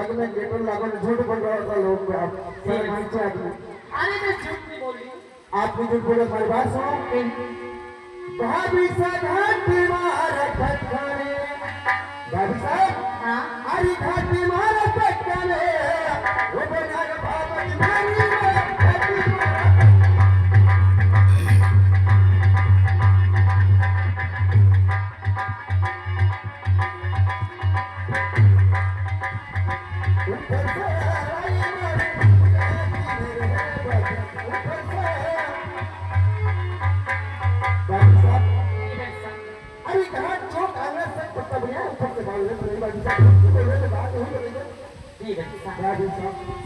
बाद में गेटों लागों झूठ बोल रहा था लोग आप सर नीचे आदमी। अरे मैं झूठ नहीं बोली। आपने झूठ बोला हमारी बात सुनो। भाभी घाटी मार ठटकाने भाभी साहब हाँ हरी घाटी मार ठटकाने वो बना रे बाबा की मारी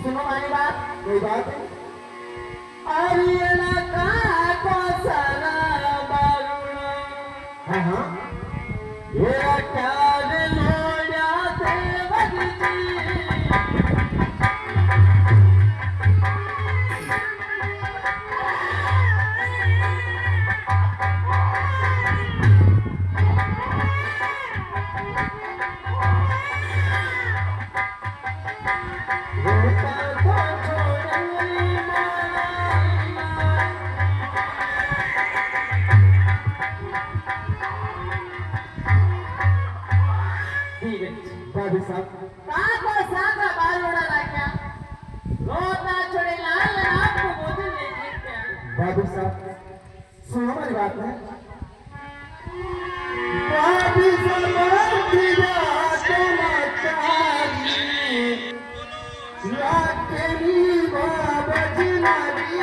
सुनो हमारी बात। कोई बात है अरियना का कोसना बारुणा हाँ हाँ ये क्या लोड़ा देवजी भाभी साहब काको सादा बालोड़ा लाक्या रोता छोड़े लाल आपको बोझ लेके क्या भाभी साहब सुनो हमारी बात है भाभी साहब दिया समाचारी लाकेरी बाबा जिनारी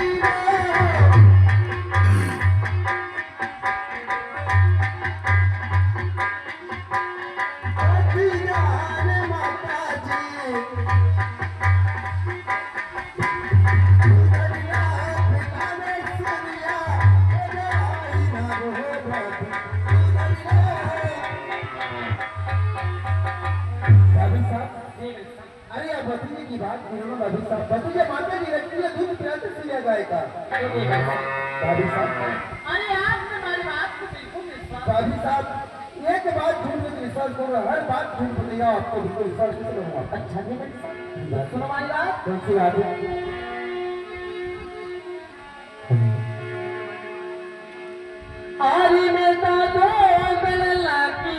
भतीजे की बात भाभी साहब भतीजे माता की रखती है दूध पिलाते से लिया जाएगा भाभी साहब। अरे आपने हमारी बात को बिल्कुल विश्वास भाभी साहब एक बात झूठ में विश्वास करो हर बात झूठ बताइए आपको बिल्कुल विश्वास नहीं करूंगा। अच्छा नहीं बच्चा सुनो हमारी बात। कौन सी बात है आरी में तो दो गलला की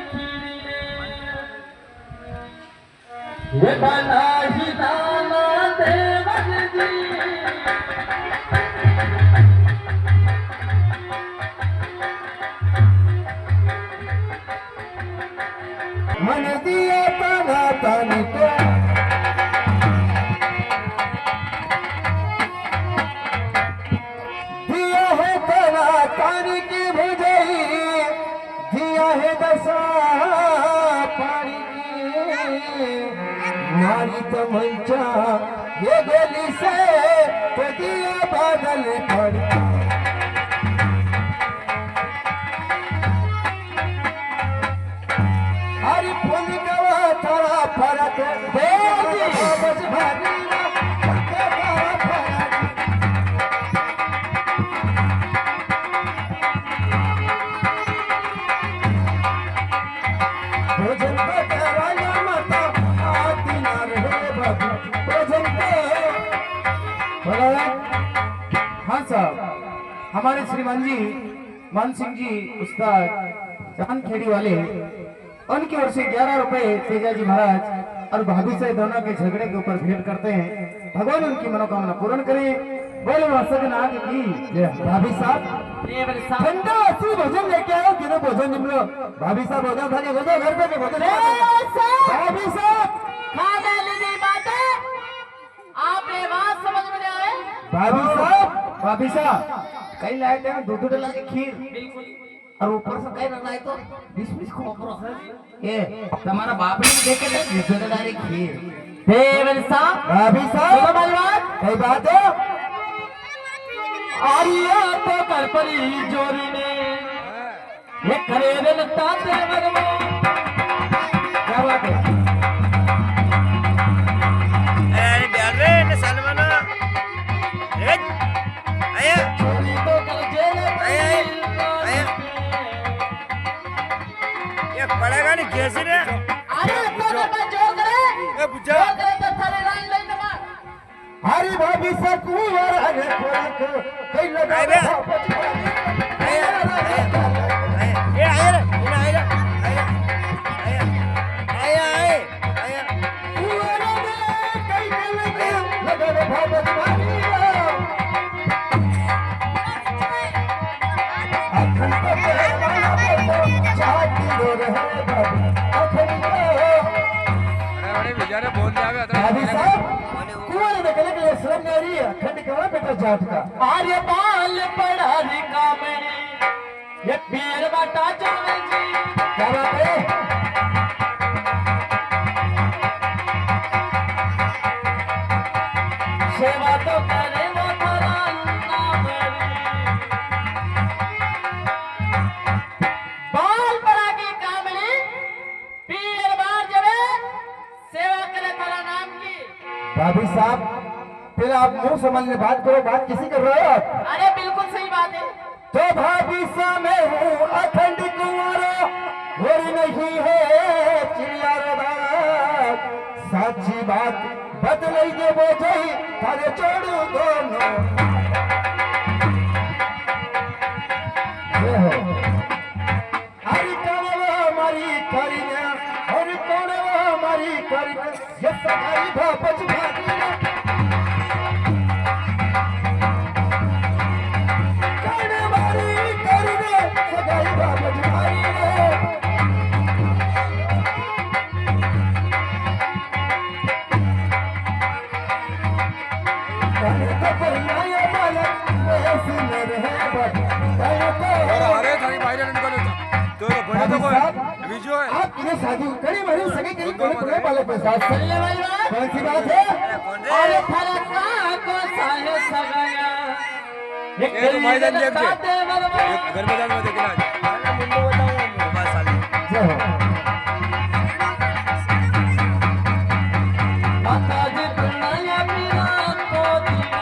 खीरी ये बना ही दाना देवन जी मन दिया तना तन को दिया है तना तन की भुजई दिया है दशा पानी की नारी तमंचा ये गोली से तो दिया बादल पड़ हरी फूल गवा थोड़ा फरक बज भारी भोजन को कराया माता आती ना रहे बाबू भोजन को हाँ साहब हमारे श्रीमान जी मान सिंह जी उस्ताद चांद खेड़ी वाले उनकी ओर से 11 रुपए तेजा जी महाराज और भाभी से दोनों के झगड़े के ऊपर भेंट करते हैं। भगवान उनकी मनोकामना पूर्ण करे। बोले सजनाथ की जय। भाभी साहब ठंडा असली भोजन लेके आओ किनो भोजन निमलो भाभी साहब भोजन खाने हो जाओ घर पे भोजन भाभी साहब खाना लेने बातें आपने बात समझ में नहीं आए। भाभी साहब कई लाए थे दूध डाला के खीर बिल्कुल और ऊपर से कई रंगाई तो 20-20 खोपरो ये तुम्हारा बाप ने देखे थे दूध डाले खीर देवन साहब भाभी साहब सुनो मेरी बात। कई बात है आरिया तो कर परी जोरी ने ये करे लगता देवर में क्या बात है अरे बिहार में सलमान आया चोरी तो कर जेल आया आया ये पड़ेगा नहीं कैसे रे अरे तो जो करे ए बुझा जो करे तो थारे लाइन लाइन मार हरी भाभी से कुंवर अरे खोरक कई लगा आए बे। आया ए आया रे इन आया आया आया आया कुंवर में कई लगा भापच भारी अखन तो वाला बोलो चाहती हो रहे भाभी अखन अरे बेचारे बोल दिया गया भाभी साहब कुंवर में कले कले श्रम नारी अखंड कवा बेटा जाट का आर्य बाल पड़ा रे कामड़ी ये पीर बाटा जावे जी क्या बात है सेवा तो करे वो थारा नाम बाल पड़ा की कामड़ी पीर बार जवे सेवा करे थारा नाम की भाभी साहब फिर आप मुंह समझने बात करो बात किसी कर रहे हो आप अरे बिल्कुल सही बात है तो भाभी सा मैं हूँ अखंड कुंवारा और नहीं है चिड़िया बात साची बात बदल दे वो जई तारे छोड़ू दोनों ये हो हरी कौन वो हमारी करीना और कौन वो हमारी करीना ये सगाई भापच भागी और हमारे थारी बाहर निकलो तो बोले तो कोई वीडियो है आप इन्हें शादी करी मरी सगे करी उनको कोने कोने पाले पैसा चलने वाली बात कौन सी बात है अरे थारा का को साहे सगाया ये तो मैदान जेब से साथे मनवा घर में जाने में देखना मुंडो बताओ बस साले जय हो माता जी प्रणया पीरा को दिया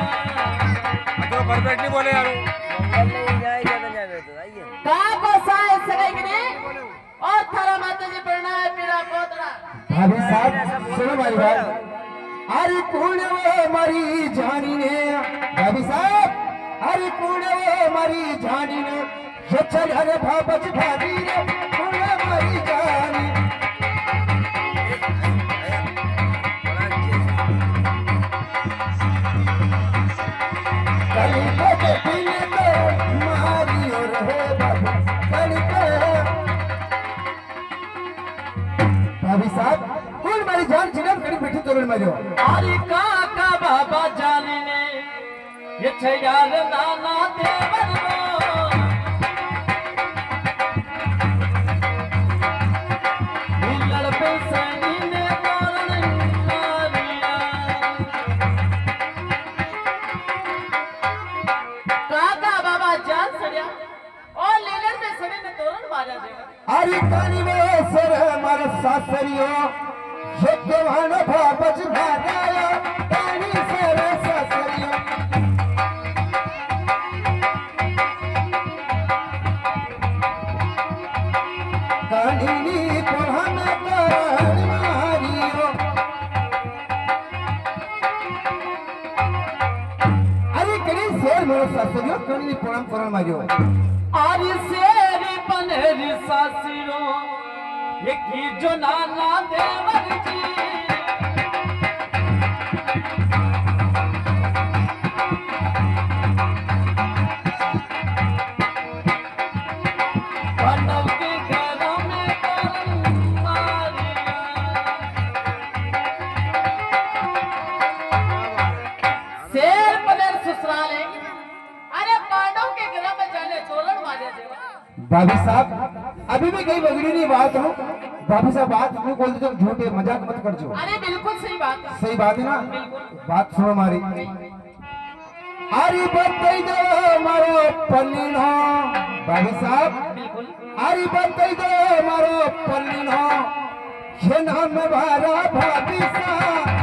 तो परफेक्ट नहीं बोले यार मंगल नहीं जाए जगह जावे तो आइए का को साहे सगाई कने और थारा माता जी प्रणया पीरा को तड़ा भाभी साहब सुनो हमारी बात अरे कौन वो हमारी जानी ने भाभी साहब अरे कौन वो हमारी जानी ने ये चल अरे भापच भाभी ने कौन हमारी जानी कली को पीने को मारी और है बाबू कली को भाभी साहब कौन हमारी जान चिन्ह कड़ी बैठी तोरण मारियो अरे का बाबा जानी ने ये छयार नाना देवर रो मिलड़ पे सनी ने तोरण मारिया काका बाबा जान सड़िया और लीलड़ पे सनी ने तोरण मारा देगा अरे कानी में सर हमारा सासरियो ये जवान भापच भागाया कानी सर सासरियो कानी नी कोहन करण मारियो अरे कनी शेर मोर सासरियो कानी नी प्रणाम करण मारियो आरी सेरी पनेरी सासिरो ये की जो नाना देवर जी पांडव के घरों में तोरण मारिया शेर पनेर ससुराले अरे पांडव के घर में जाने तोरण मारे देवा भाभी साहब अभी भी कहीं बगड़ी नहीं बात हो भाभी साहब बात क्यों बोलते तो झूठे मजाक मत कर जो अरे बिल्कुल सही बात है सही बात है ना बिल्कुल बात सुनो हमारी अरे बताई दो मारो पन्नीनो भाभी साहब बिल्कुल अरे बताई दो मारो पन्नीनो ये नाम भारा भाभी साहब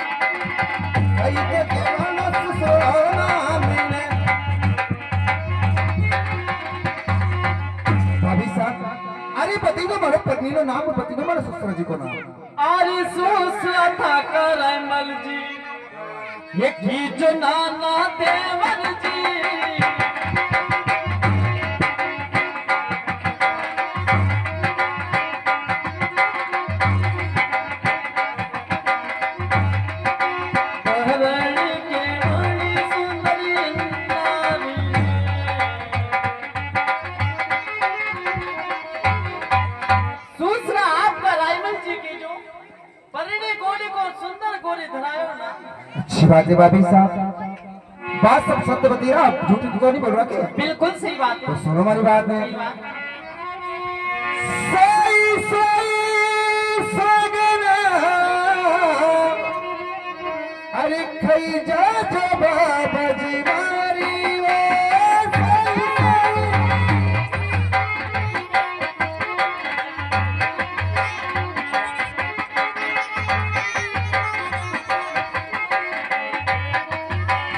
कई के केवल सुसोना मिले नाम बती दो मेरे ससुर जी को नाम। अरे सोसला था करमल जी ये खींचो नाना देवर जी पहरणी के बड़ी सुंदरी नारी सूचना आपका रायमल जी की जो परिणी गोरी को सुंदर गोरी धरायो ना। अच्छी बात है भाभी साहब, बात सब सत्य बती रहा, आप झूठी तो नहीं बोल रहा क्या? बिल्कुल सही बात तो है। सुनो हमारी बात है। सही बात। सही सही सगना अरे खई जा जो बाबा जी मारी वो सही सही।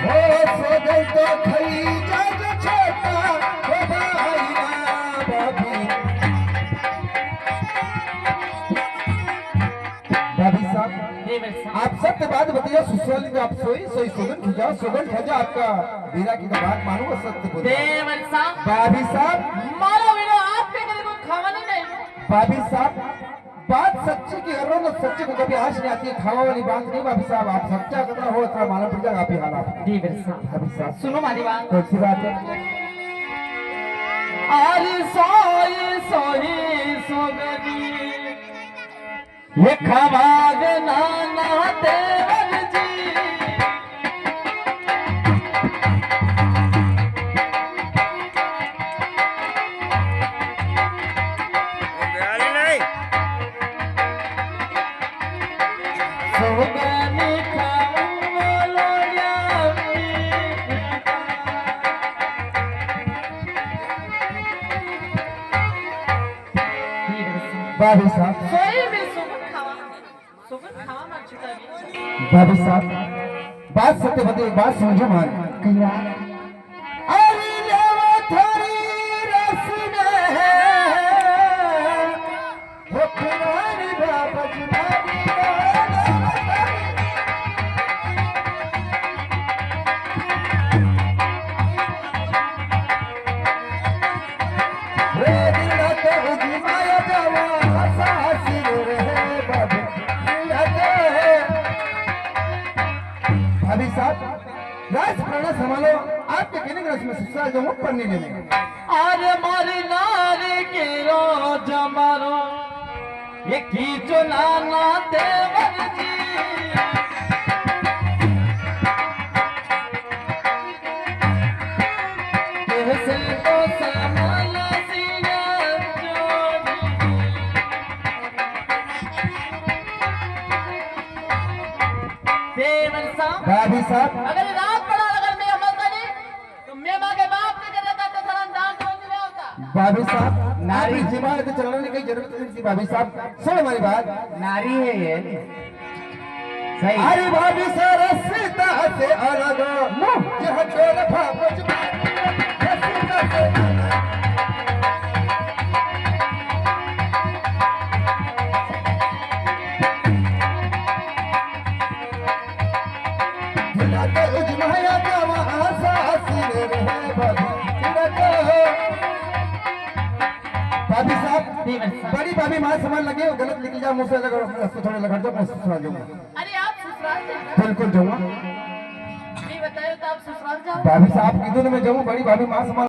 हो सगल तो खई जा जो छोटा हो भाई ना बाबी। भाभी साहब देवर साहब आप सत्य बात बताइए, सुसवाली में आप सोई सोई सुगन खिजाओ, सुगन खिजा आपका वीरा की तो बात मानूंगा, सत्य बोलो। देवर साहब भाभी साहब, मारो वीरो आपके घर को खावाने नहीं। भाभी साहब बात सच्ची की हर रोज सच्चे को कभी आश नहीं आती है, खावा वाली बात नहीं। भाभी साहब आप सच्चा कितना हो इतना मालूम पड़ जाएगा आप ही हालात। देवर साहब भाभी साहब सुनो हमारी बात। कौन सी बात है? अरे सोई सोई सोगनी ये खवाग नाना देवर जी गाली नहीं सोगनी खाऊलो यामी। भाभी साहब सोई में सुगन खावा ना छुटा भी। भाभी साहब बात सत्य बताइए, एक बात समझो मान कहिया अरे लेवा थारी रस में हो पुरानी बाबा जी भाभी रे दिल तो उगी माया जावा हंसा हंसी रहे बाबा भाभी साहब राज प्राणा संभालो, आपके कहने के रस्म ससुराल जाऊंगा पढ़ने लेने। अरे मारी नारी के रोज मारो ये खींचो नाना देवर जी कैसे तो संभाला सिया जोड़ी। देवर साहब भाभी साहब अगर रात पड़ा अगर मैं अमल करी तो मैं माँ के बाप के करे था तो सलाम दान तो नहीं होता। भाभी साहब नारी जीवन तो चलाने की जरूरत नहीं थी। भाभी साहब सुन हमारी बात, नारी है ये सही। अरे भाभी सरसता से अलग यह छोड़ भापो रसीता से दिलाते उजमाया का वहाँ सासी रहे भाभी साहब। बड़ी भाभी माँ समझ लगे गलत लिखी जा मुझसे लगा थोड़ा लगा जाओ मैं ससुराल जाऊंगा। अरे आप ससुराल जाना बिल्कुल जाऊंगा नहीं बताए तो आप ससुराल जाओ। भाभी साहब की धुन में जाऊं, बड़ी भाभी माँ समझ